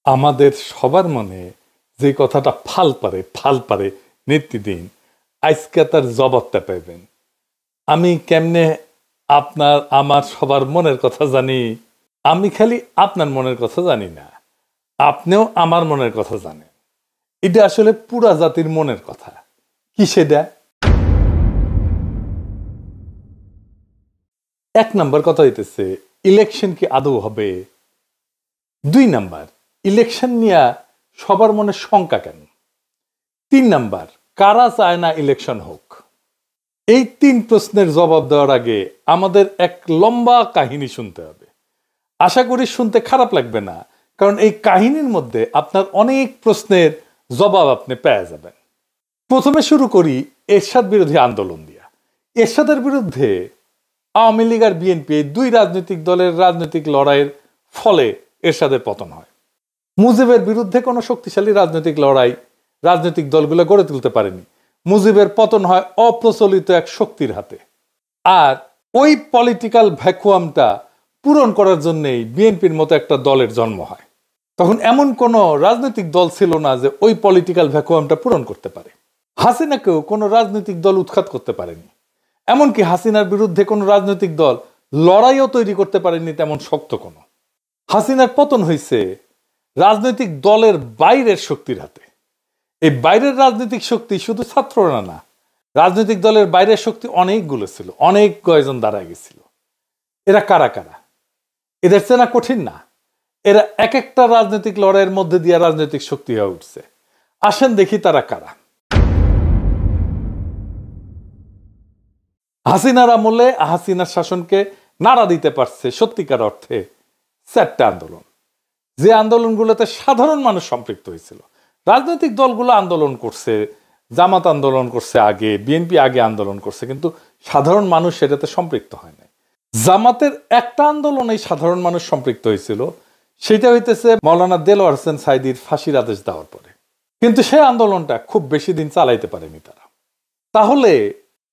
আমাদের সবার মনে যে কথাটা ফাল পারে নিত্যদিন, আজকে তার জবাবটা পাইবেন। আমি কেমনে আপনার আমার সবার মনের কথা জানি? আমি খালি আপনার মনের কথা জানি না, আপনিও আমার মনের কথা জানেন। এটা আসলে পুরা জাতির মনের কথা। কি সেটা? এক নাম্বার কথা হইতেছে, ইলেকশন কি আদৌ হবে? 2 নাম্বার, ইলেকশন নিয়ে সবার মনে শঙ্কা কেন? 3 নাম্বার, কারা চায় না ইলেকশন হোক? এই 3 প্রশ্নের জবাব দেওয়ার আগে আমাদের এক লম্বা কাহিনী শুনতে হবে। আশা করি শুনতে খারাপ লাগবে না, কারণ এই কাহিনীর মধ্যে আপনার অনেক প্রশ্নের জবাব আপনি পেয়ে যাবেন। প্রথমে শুরু করি এরশাদ বিরোধী আন্দোলন দিয়া। এরশাদের বিরুদ্ধে আওয়ামী লীগ আর বিএনপি, 2 রাজনৈতিক দলের রাজনৈতিক লড়াইয়ের ফলে এরশাদের পতন হয়। মুজিবের বিরুদ্ধে কোনো শক্তিশালী রাজনৈতিক লড়াই রাজনৈতিক দলগুলো গড়ে তুলতে পারেনি। মুজিবের পতন হয় অপ্রচলিত এক শক্তির হাতে। আর ওই পলিটিক্যাল ভ্যাকুয়ামটা পূরণ করার জন্যই বিএনপির মতো একটা দলের জন্ম হয়। তখন এমন কোনো রাজনৈতিক দল ছিল না যে ওই পলিটিক্যাল ভ্যাকুয়ামটা পূরণ করতে পারে। হাসিনাকেও কোনো রাজনৈতিক দল উৎখাত করতে পারেনি। এমনকি হাসিনার বিরুদ্ধে কোনো রাজনৈতিক দল লড়াইও তৈরি করতে পারেনি তেমন শক্ত কোনো। হাসিনার পতন হয়েছে রাজনৈতিক দলের বাইরের শক্তির হাতে। এই বাইরের রাজনৈতিক শক্তি শুধু ছাত্ররা না, রাজনৈতিক দলের বাইরের শক্তি অনেকগুলো ছিল, অনেক কয়েকজন দাঁড়ায় গেছিল। এরা কারা কারা? এদের চেনা কঠিন না। এরা এক একটা রাজনৈতিক লড়াইয়ের মধ্যে দিয়ে রাজনৈতিক শক্তি হয়ে উঠছে। আসেন দেখি তারা কারা। হাসিনার আমলে হাসিনার শাসনকে নাড়া দিতে পারছে সত্যিকার অর্থে 4টা আন্দোলন, যে আন্দোলনগুলোতে সাধারণ মানুষ সম্পৃক্ত হয়েছিল। রাজনৈতিক দলগুলো আন্দোলন করছে, জামাত আন্দোলন করছে আগে, বিএনপি আগে আন্দোলন করছে, কিন্তু সাধারণ মানুষ সেটাতে সম্পৃক্ত হয় নাই। জামাতের একটা আন্দোলনে সাধারণ মানুষ সম্পৃক্ত হয়েছিল, সেটা হইতেছে মাওলানা দেলোয়ার হোসেন সাঈদীর ফাঁসির আদেশ দেওয়ার পরে। কিন্তু সেই আন্দোলনটা খুব বেশি দিন চালাইতে পারেনি তারা। তাহলে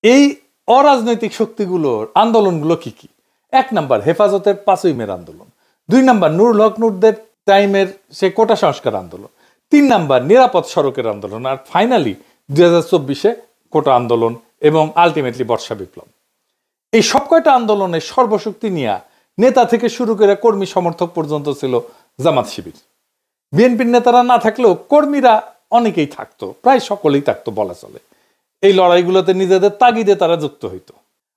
এই অরাজনৈতিক শক্তিগুলোর আন্দোলনগুলো কি কি? 1 নাম্বার, হেফাজতের 5ই মের আন্দোলন। 2 নাম্বার, নুরুল হক নুরদের টাইমের সে কোটা সংস্কার আন্দোলন। 3 নাম্বার, নিরাপদ সড়কের আন্দোলন। আর ফাইনালি 2024-এ কোটা আন্দোলন এবং আলটিমেটলি বর্ষা বিপ্লব। এই সব কয়টা আন্দোলনে সর্বশক্তি নিয়ে নেতা থেকে শুরু করে কর্মী সমর্থক পর্যন্ত ছিল জামাত শিবির। বিএনপির নেতারা না থাকলেও কর্মীরা অনেকেই থাকতো, প্রায় সকলেই থাকতো বলা চলে। এই লড়াইগুলোতে নিজেদের তাগিদে তারা যুক্ত হইতো।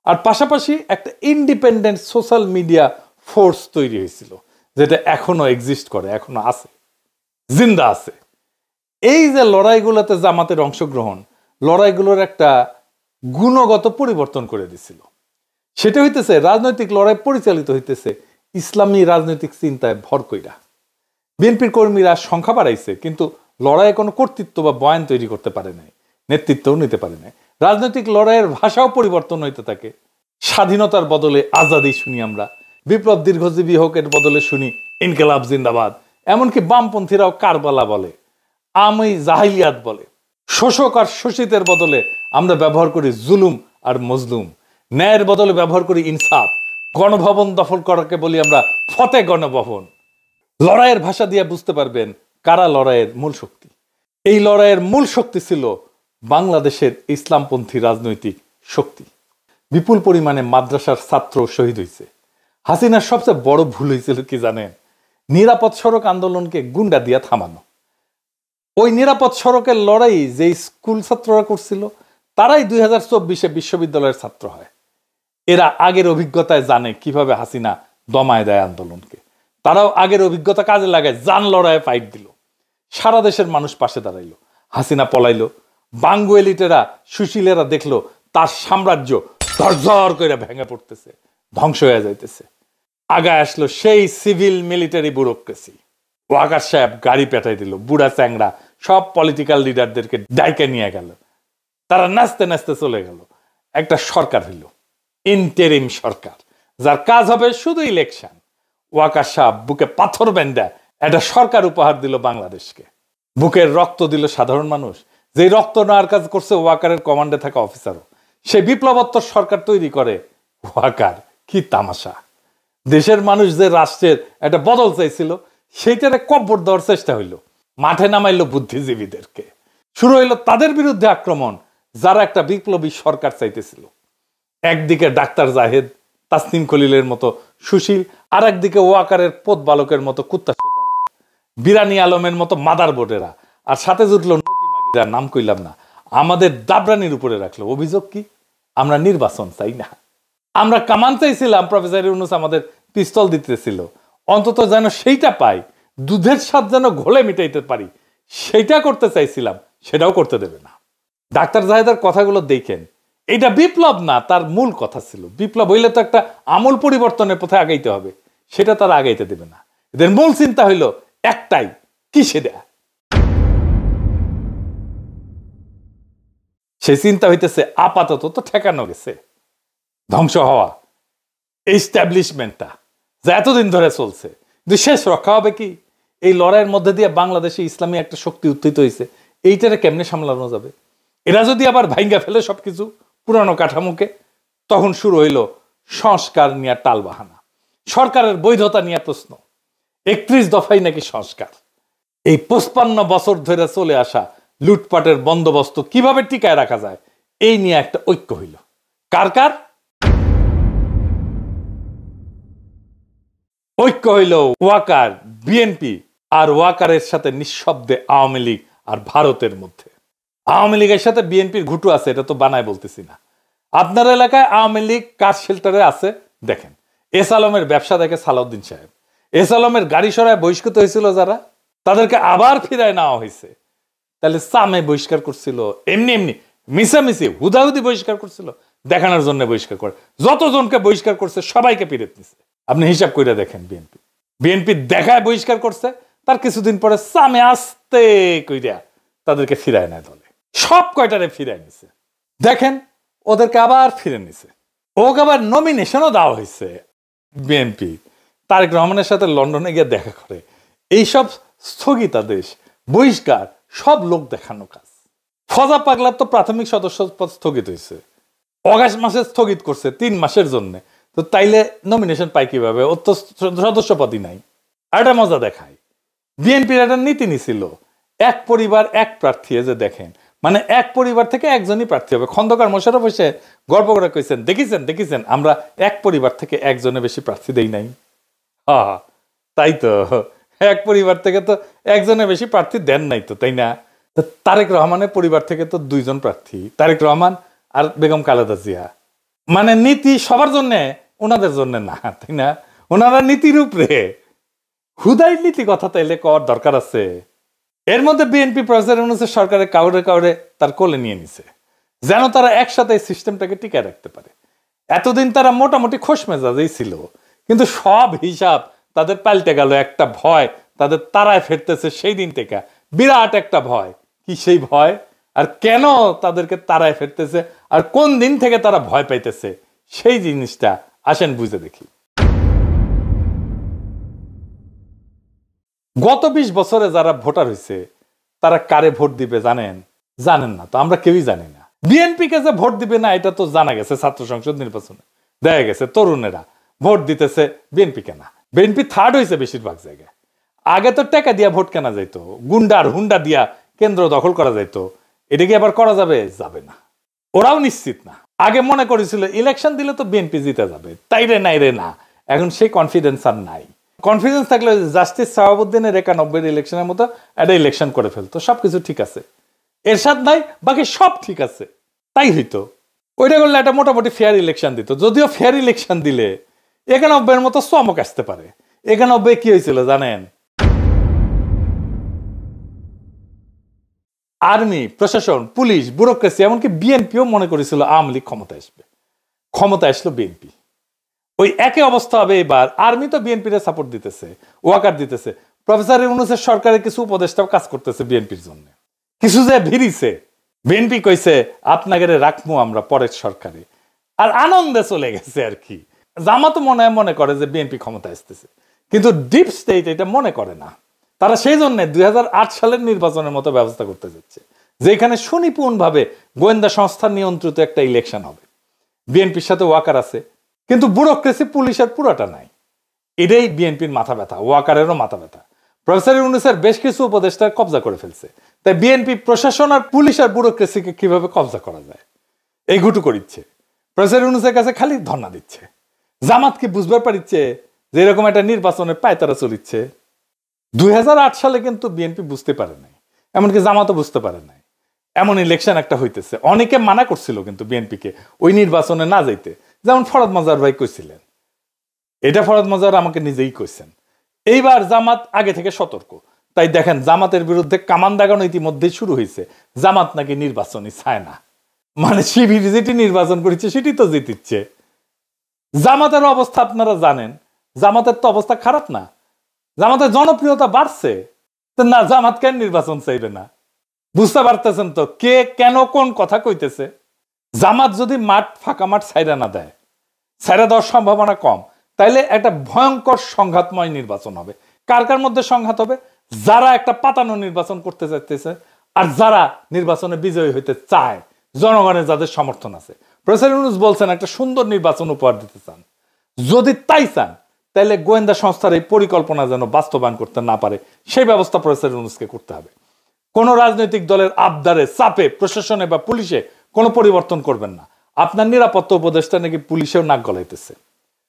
আর পাশাপাশি একটা ইন্ডিপেন্ডেন্ট সোশ্যাল মিডিয়া ফোর্স তৈরি হয়েছিল, যেটা এখনো এক্সিস্ট করে, এখনো আছে, জিন্দা আছে। এই যে লড়াইগুলোতে জামাতের অংশগ্রহণ, লড়াইগুলোর একটা গুণগত পরিবর্তন করে দিছিল। সেটা হইতেছে রাজনৈতিক লড়াই পরিচালিত হইতেছে ইসলামী রাজনৈতিক চিন্তায় ভর কইরা। বিএনপির কর্মীরা সংখ্যা বাড়াইছে, কিন্তু লড়াইয়ে কোনো কর্তৃত্ব বা বয়ান তৈরি করতে পারে নাই, নেতৃত্বও নিতে পারে নাই। রাজনৈতিক লড়াইয়ের ভাষাও পরিবর্তন হইতে থাকে। স্বাধীনতার বদলে আজাদি শুনি আমরা, বিপ্লব দীর্ঘজীবী হোক এর বদলে শুনি ইনকিলাব জিন্দাবাদ। এমনকি বামপন্থীরাও কারবালা বলে, আমি জাহিলিয়াত বলে। শোষক আর শোষিতের বদলে আমরা ব্যবহার করি জুলুম আর মজলুম। ন্যায়ের বদলে ব্যবহার করি ইনসাফ। গণভবন দখল করাকে বলি আমরা ফতে গণভবন। লড়াইয়ের ভাষা দিয়ে বুঝতে পারবেন কারা লড়াইয়ের মূল শক্তি। এই লড়াইয়ের মূল শক্তি ছিল বাংলাদেশের ইসলামপন্থী রাজনৈতিক শক্তি। বিপুল পরিমাণে মাদ্রাসার ছাত্র শহীদ হয়েছে। হাসিনার সবচেয়ে বড় ভুল হয়েছিল কি জানেন? নিরাপদ সড়ক আন্দোলনকে গুন্ডা দিয়া থামানো। ওই নিরাপদ সড়কের লড়াই যে স্কুল ছাত্ররা করছিল, তারাই 2024-এ বিশ্ববিদ্যালয়ের ছাত্র হয়। এরা আগের অভিজ্ঞতায় জানে কিভাবে হাসিনা দমায় দেয় আন্দোলনকে। তারাও আগের অভিজ্ঞতা কাজে লাগায় জান লড়াইয়ে ফাইট দিল। সারা দেশের মানুষ পাশে দাঁড়াইলো। হাসিনা পলাইলো। বাঙ্গু এলিটেরা, সুশীলেরা দেখলো তার সাম্রাজ্য ধরঝর করে ভেঙে পড়তেছে, ধ্বংস হয়ে যাইতেছে। আগায় আসলো সেই সিভিল মিলিটারি ব্যুরোক্রেসি। ওয়াকার সাহেব গাড়ি পেটাই দিল, বুড়া চ্যাংড়া সব পলিটিক্যাল লিডারদেরকে ডাইকে নিয়ে গেল। তারা নাচতে নাচতে চলে গেল। একটা সরকার হইল, ইন্টেরিম সরকার, যার কাজ হবে শুধু ইলেকশন। ওয়াকার সাহেব বুকে পাথর বেঁধে একটা সরকার উপহার দিল বাংলাদেশকে। বুকের রক্ত দিল সাধারণ মানুষ। যে রক্ত নেওয়ার কাজ করছে ওয়াকারের কমান্ডে থাকা অফিসারও। সে বিপ্লবোত্তর সরকার তৈরি করে ওয়াকার। কি তামাশা! দেশের মানুষ যে রাষ্ট্রের একটা বদল চাইছিল, সেইটারে কব্বর দেওয়ার চেষ্টা হইল, মাঠে নামাইলো বুদ্ধিজীবীদেরকে, শুরু হইলো তাদের বিরুদ্ধে আক্রমণ যারা একটা বিপ্লবী সরকার চাইতেছিল। একদিকে ডাক্তার জাহেদ, তাসনিম খলিলের মতো সুশীল, আর একদিকে ওয়াকারের পোত বালকের মতো কুত্তা, বিরানি আলমের মতো মাদার বোর্ডেরা, আর সাথে জুটলো নটি মাগিরা, নাম কইলাম না, আমাদের দাবরানির উপরে রাখলো। অভিযোগ কি? আমরা নির্বাচন চাই না, আমরা কামান চাইছিলাম। প্রফেসর ইউনূস আমাদের পিস্তল দিতেছিল, অন্তত যেন সেইটা পাই, দুধের স্বাদ যেন ঘোলে মিটাইতে পারি, সেইটা করতে চাইছিলাম, সেটাও করতে দেবে না। ডাক্তার জাহেদের কথাগুলো দেখেন, এটা বিপ্লব না, তার মূল কথা ছিল বিপ্লব হইলে তো একটা আমূল পরিবর্তনের পথে আগাইতে হবে, সেটা তারা আগাইতে দেবে না। এদের মূল চিন্তা হইল একটাই, কি সেটা? সেই চিন্তা হইতেছে আপাতত তো ঠেকানো গেছে, ধ্বংস হওয়া এস্টাবলিশমেন্টটা যা এতদিন ধরে চলছে, কিন্তু শেষ রক্ষা হবে কি? এই লড়াইয়ের মধ্যে দিয়ে বাংলাদেশে ইসলামী একটা শক্তি উত্থিত হয়েছে, এইটারে কেমনে সামলানো যাবে? এরা যদি আবার ভাঙ্গা ফেলে সবকিছু পুরানো কাঠামোকে, তখন শুরু হইল সংস্কার নিয়ে টালবাহানা, সরকারের বৈধতা নিয়ে প্রশ্ন। 31 দফাই নাকি সংস্কার। এই 55 বছর ধরে চলে আসা লুটপাটের বন্দোবস্ত কিভাবে টিকায় রাখা যায়, এই নিয়ে একটা ঐক্য হইল। কার কার ঐক্য হইল? ওয়াকার, বিএনপি আর ওয়াকারের সাথে নিঃশব্দে আওয়ামী লীগ আর ভারতের মধ্যে। আওয়ামী লীগের সাথে বিএনপির ঘুটু আছে, এটা তো বানায় বলতেছি না। আপনার এলাকায় আওয়ামী লীগ কার শেল্টারে আছে দেখেন। এস আলমের ব্যবসা দেখে সালাউদ্দিন সাহেব, এস আলমের গাড়ি সরায় বহিষ্কৃত হয়েছিল যারা, তাদেরকে আবার ফিরায় নেওয়া হয়েছে। তাহলে সামে বহিষ্কার করছিল, এমনি এমনি মিশামিশি হুদাহুদি বহিষ্কার করছিল, দেখানোর জন্য বহিষ্কার করে। যতজনকে বহিষ্কার করছে সবাইকে পিরেত নিছে। আপনি হিসাব করে দেখেন, বিএনপি দেখায় বহিষ্কার করছে, তার কিছুদিন পরে সামে আস্তে কইরা তাদেরকে ফিরায় নেয় দলে, সব কয়টারে ফিরায় নিছে। দেখেন ওদেরকে আবার ফিরে নিছে, ওকে আবার নমিনেশনও দেওয়া হয়েছে। বিএনপি তারেক রহমানের সাথে লন্ডনে গিয়ে দেখা করে। এইসব স্থগিতাদেশ, বহিষ্কার সব লোক দেখানো কাজ। ফজা পাগলার তো প্রাথমিক সদস্য পদ স্থগিত হয়েছে, অগাস্ট মাসে স্থগিত করছে 3 মাসের জন্য। তো তাইলে নমিনেশন পাই কিভাবে? ওর তো সদস্য পদই নাই। আর একটা মজা দেখায়, বিএনপির একটা নীতি নিছিল, এক পরিবার এক প্রার্থী। যে দেখেন, মানে এক পরিবার থেকে একজনই প্রার্থী হবে। খন্দকার মোশাররফ এসে গল্প করে কইছেন, দেখেছেন আমরা এক পরিবার থেকে একজনের বেশি প্রার্থী দেই নাই। হ্যাঁ তাই তো, এক পরিবার থেকে তো একজনের বেশি প্রার্থী দেন নাই তো, তাই না? তারেক রহমানের পরিবার থেকে তো 2 জন প্রার্থী, তারেক রহমান আর বেগম খালেদা জিয়া। মানে নীতি সবার জন্য, ওনাদের জন্য না, তাই না? ওনারা নীতির উপরে, হুদাই নীতি কথা তাইলে কর দরকার আছে। এর মধ্যে বিএনপি প্রফেসর ইউনূসের সরকারে কাউরে তার কোলে নিয়ে নিছে, যেন তারা একসাথে এই সিস্টেমটাকে টিকায় রাখতে পারে। এতদিন তারা মোটামুটি খোশ মেজাজেই ছিল, কিন্তু সব হিসাব তাদের পাল্টে গেল। একটা ভয় তাদের তারায় ফেরতেছে সেই দিন থেকে, বিরাট একটা ভয়। কি সেই ভয়? আর কেন তাদেরকে তারায় ফেরতেছে, আর কোন দিন থেকে তারা ভয় পাইতেছে, সেই জিনিসটা আসেন বুঝে দেখি। গত 20 বছরে যারা ভোটার হয়েছে, তারা কারে ভোট দিবে জানেন? জানেন না তো, আমরা কেউই জানি না। বিএনপি কে যে ভোট দিবে না এটা তো জানা গেছে। ছাত্র সংসদ নির্বাচনে দেখা গেছে তরুণেরা ভোট দিতেছে বিএনপি কেনা। বিএনপি থার্ড হয়েছে বেশিরভাগ জায়গায়। আগে তো টাকা দিয়া ভোট কেনা যাইতো, গুন্ডার হুন্ডা দিয়া কেন্দ্র দখল করা যাইতো। এটা কি আবার করা যাবে? যাবে না। ওরাও নিশ্চিত না। আগে মনে করেছিল ইলেকশন দিলে তো বিএনপি জিতে যাবে, তাই রে নাই রে না। এখন সেই কনফিডেন্স আর নাই। কনফিডেন্স থাকলে জাস্টিস শাহাবুদ্দিনের 91 ইলেকশনের মতো একটা ইলেকশন করে ফেলতো, সবকিছু ঠিক আছে। এরশাদ নাই, বাকি সব ঠিক আছে, তাই হইতো। ওইটা করলে একটা মোটামুটি ফেয়ার ইলেকশন দিত। যদিও ফেয়ার ইলেকশন দিলে 91 মতো চমক আসতে পারে। 91 কি হয়েছিল জানেন? আর্মি, প্রশাসন, পুলিশ, ব্যুরোক্রেসি, এমনকি বিএনপিও মনে করেছিল আওয়ামী লীগ ক্ষমতা আসবে। ক্ষমতা আসলো বিএনপি। ওই একই অবস্থা হবে এবার। আর্মি তো বিএনপির সাপোর্ট দিতেছে, ওয়াকার দিতেছে। প্রফেসর ইউনূসের সরকারের কিছু উপদেষ্টাও কাজ করতেছে বিএনপির জন্য। কিছু যে ভিড়িছে, বিএনপি কইছে আপনাকে রাখবো আমরা পরের সরকারে, আর আনন্দে চলে গেছে আর কি। জামাত মনে করে যে বিএনপি ক্ষমতা আসতেছে, কিন্তু ডিপ স্টেট এটা মনে করে না। তারা সেই জন্য 2008 সালের নির্বাচনের মতো ব্যবস্থা করতে যাচ্ছে, যেখানে সুনিপুণ ভাবে গোয়েন্দা সংস্থা নিয়ন্ত্রিত একটা ইলেকশন হবে। বিএনপির সাথে ওয়াকার আছে, কিন্তু ব্যুরোক্রেসি পুলিশের পুরোটা নাই। এটাই বিএনপির মাথা ব্যথা, ওয়াকারেরও মাথা ব্যথা। প্রফেসর ইউনূসের বেশ কিছু উপদেষ্টা কবজা করে ফেলছে। তাই বিএনপি প্রশাসন আর পুলিশ আর ব্যুরোক্রেসিকে কিভাবে কবজা করা যায় এই ঘুটু করিচ্ছে। প্রফেসর ইউনূসের কাছে খালি ধর্ণা দিচ্ছে। জামাত কি বুঝবার পারিচ্ছে যে এরকম একটা নির্বাচনের পায়তারা চলিচ্ছে? 2008 সালে কিন্তু বিএনপি বুঝতে পারে নাই, এমনকি জামাতও বুঝতে পারে নাই এমন ইলেকশন একটা হইতেছে। অনেকে মানা করছিল কিন্তু বিএনপিকে ওই নির্বাচনে না যাইতে, যেমন ফরহাদ মজার ভাই কইছিলেন। এটা ফরহাদ মজার আমাকে নিজেই কইছেন। এইবার জামাত আগে থেকে সতর্ক। তাই দেখেন জামাতের বিরুদ্ধে কামান দাগানো ইতিমধ্যেই শুরু হয়েছে। জামাত নাকি নির্বাচনই চায় না, মানে শিবির যেটি নির্বাচন করেছে সেটি তো জিতিচ্ছে। জামাতের অবস্থা আপনারা জানেন, জামাতের তো অবস্থা খারাপ না, জামাতের জনপ্রিয়তা বাড়ছে। না, জামাত কেন নির্বাচন চাইবে না? বুঝতে পারতেছেন তো কে কেন কোন কথা কইতেছে? জামাত যদি মাঠ ফাঁকা মাঠ ছাইরা না দেয়, ছাইরা দেওয়ার সম্ভাবনা কম, তাইলে একটা ভয়ঙ্কর সংঘাতময় নির্বাচন হবে। কার কার মধ্যে সংঘাত হবে? যারা একটা পাতানো নির্বাচন করতে চাইতেছে আর যারা নির্বাচনে বিজয়ী হইতে চায়, জনগণের যাদের সমর্থন আছে। প্রফেসর ইউনূস বলছেন একটা সুন্দর নির্বাচন উপহার দিতে চান। যদি তাই চান তাহলে গোয়েন্দা সংস্থার এই পরিকল্পনা যেন বাস্তবায়ন করতে না পারে সেই ব্যবস্থা প্রফেসর ইউনূসকে করতে হবে। কোন রাজনৈতিক দলের আবদারে চাপে প্রশাসনে বা পুলিশে কোনো পরিবর্তন করবেন না। আপনার নিরাপত্তা উপদেষ্টা নাকি পুলিশেও নাক গলাইতেছে,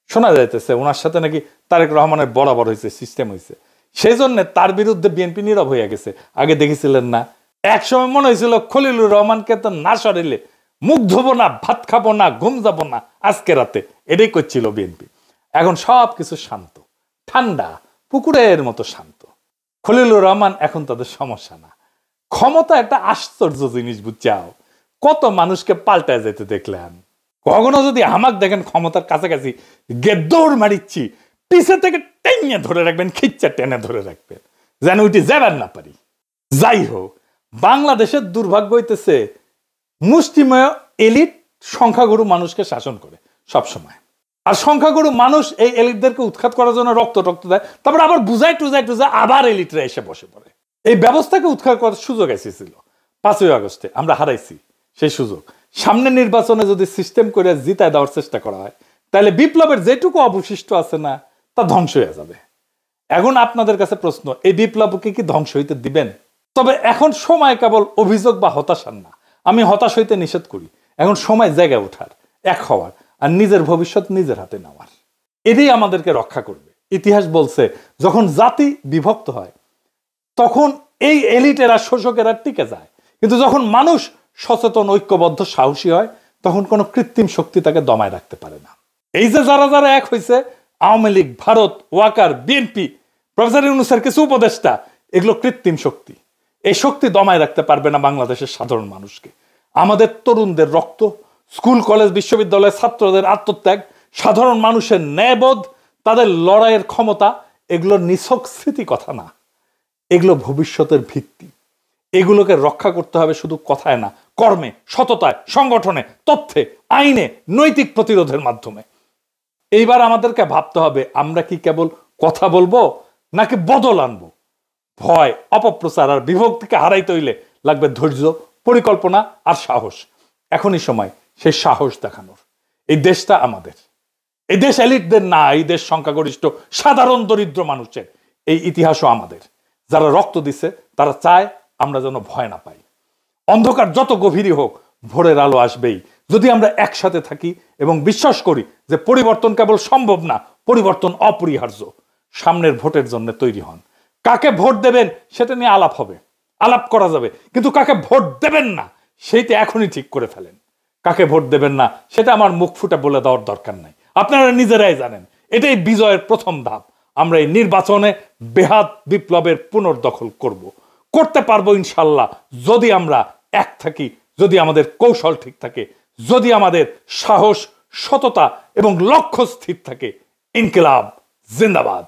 শোনা যাইতেছে ওনার সাথে নাকি তারেক রহমানের বরাবর হয়েছে, সিস্টেম হয়েছে। সেই জন্য তার বিরুদ্ধে বিএনপি নীরব হয়ে গেছে। আগে দেখেছিলেন না, একসময় মনে হয়েছিল খলিলুর রহমানকে তো না সরাইলে মুখ ধোবো না, ভাত খাবো না, ঘুম যাবো না আজকে রাতে, এটাই করছিল বিএনপি। এখন সব কিছু শান্ত, ঠান্ডা, পুকুরের মতো শান্ত। খলিলুর রহমান এখন তাদের সমস্যা না। ক্ষমতা একটা আশ্চর্য জিনিস, বুঝছাও? কত মানুষকে পাল্টায় যেতে দেখলেন। কখনো যদি আমাকে দেখেন ক্ষমতার কাছাকাছি দৌড় মারিচ্ছি, পিছে থেকে টেনে ধরে রাখবেন, খিচ্চা টেনে ধরে রাখবেন যেন উঠে যাবেন না পারি। যাই হোক, বাংলাদেশের দুর্ভাগ্য হইতেছে মুষ্টিমেয় এলিট সংখ্যাগুরু মানুষকে শাসন করে সব সময়। আর সংখ্যাগুরু মানুষ এই এলিটদেরকে উৎখাত করার জন্য রক্ত দেয়, তারপর আবার বুঝাই টুজাই আবার এলিটরা এসে বসে পড়ে। এই ব্যবস্থাকে উৎখাত করার সুযোগ এসেছিল 5ই আগস্টে, আমরা হারাইছি সেই সুযোগ। সামনে নির্বাচনে যদি সিস্টেম করে জিতায় দেওয়ার চেষ্টা করা হয় তাহলে বিপ্লবের যেটুকু অবশিষ্ট আছে না, তা ধ্বংস হয়ে যাবে। এখন আপনাদের কাছে প্রশ্ন, এই বিপ্লবকে কি ধ্বংস হইতে দিবেন? তবে এখন সময় কেবল অভিযোগ বা হতাশার না। আমি হতাশ হইতে নিষেধ করি। এখন সময় জায়গায় ওঠার, এক হওয়ার আর নিজের ভবিষ্যৎ নিজের হাতে নেওয়ার। এটাই আমাদেরকে রক্ষা করবে। ইতিহাস বলছে যখন জাতি বিভক্ত হয় তখন এই এলিটেরা, শোষকেরা টিকে যায়, কিন্তু যখন মানুষ সচেতন, ঐক্যবদ্ধ, সাহসী হয় তখন কোনো কৃত্রিম শক্তি তাকে দমায় রাখতে পারে না। এই যে যারা যারা এক হয়েছে, আওয়ামী লীগ, ভারত, ওয়াকার, বিএনপি, প্রফেসর ইউনূসের কিছু উপদেষ্টা, এগুলো কৃত্রিম শক্তি। এই শক্তি দমায় রাখতে পারবে না বাংলাদেশের সাধারণ মানুষকে। আমাদের তরুণদের রক্ত, স্কুল কলেজ বিশ্ববিদ্যালয়ের ছাত্রদের আত্মত্যাগ, সাধারণ মানুষের ন্যায়বোধ, তাদের লড়াইয়ের ক্ষমতা, এগুলো নিছক স্মৃতি কথা না, এগুলো ভবিষ্যতের ভিত্তি। এগুলোকে রক্ষা করতে হবে শুধু কথায় না, কর্মে, সততায়, সংগঠনে, তথ্যে, আইনে, নৈতিক প্রতিরোধের মাধ্যমে। এইবার আমাদেরকে ভাবতে হবে আমরা কি কেবল কথা বলবো নাকি বদল আনবো। ভয়, অপপ্রচার আর বিভক্তিকে হারাইতে হইলে লাগবে ধৈর্য, পরিকল্পনা আর সাহস। এখনই সময় সেই সাহস দেখানোর। এই দেশটা আমাদের, এই দেশ এলিটদের না, এই দেশ সংখ্যাগরিষ্ঠ সাধারণ দরিদ্র মানুষের। এই ইতিহাসও আমাদের। যারা রক্ত দিছে তারা চায় আমরা যেন ভয় না পাই। অন্ধকার যত গভীরই হোক, ভোরের আলো আসবেই যদি আমরা একসাথে থাকি এবং বিশ্বাস করি যে পরিবর্তন কেবল সম্ভব না, পরিবর্তন অপরিহার্য। সামনের ভোটের জন্য তৈরি হন। কাকে ভোট দেবেন সেটা নিয়ে আলাপ হবে, আলাপ করা যাবে, কিন্তু কাকে ভোট দেবেন না সেইটা এখনই ঠিক করে ফেলেন। কাকে ভোট দেবেন না সেটা আমার মুখ ফুটে বলে দেওয়ার দরকার নাই, আপনারা নিজেরাই জানেন। এটাই বিজয়ের প্রথম ধাপ। আমরা এই নির্বাচনে বেহাত বিপ্লবের পুনর্দখল করতে পারবো ইনশাল্লাহ, যদি আমরা এক থাকি, যদি আমাদের কৌশল ঠিক থাকে, যদি আমাদের সাহস, সততা এবং লক্ষ্য স্থির থাকে। ইনকিলাব জিন্দাবাদ।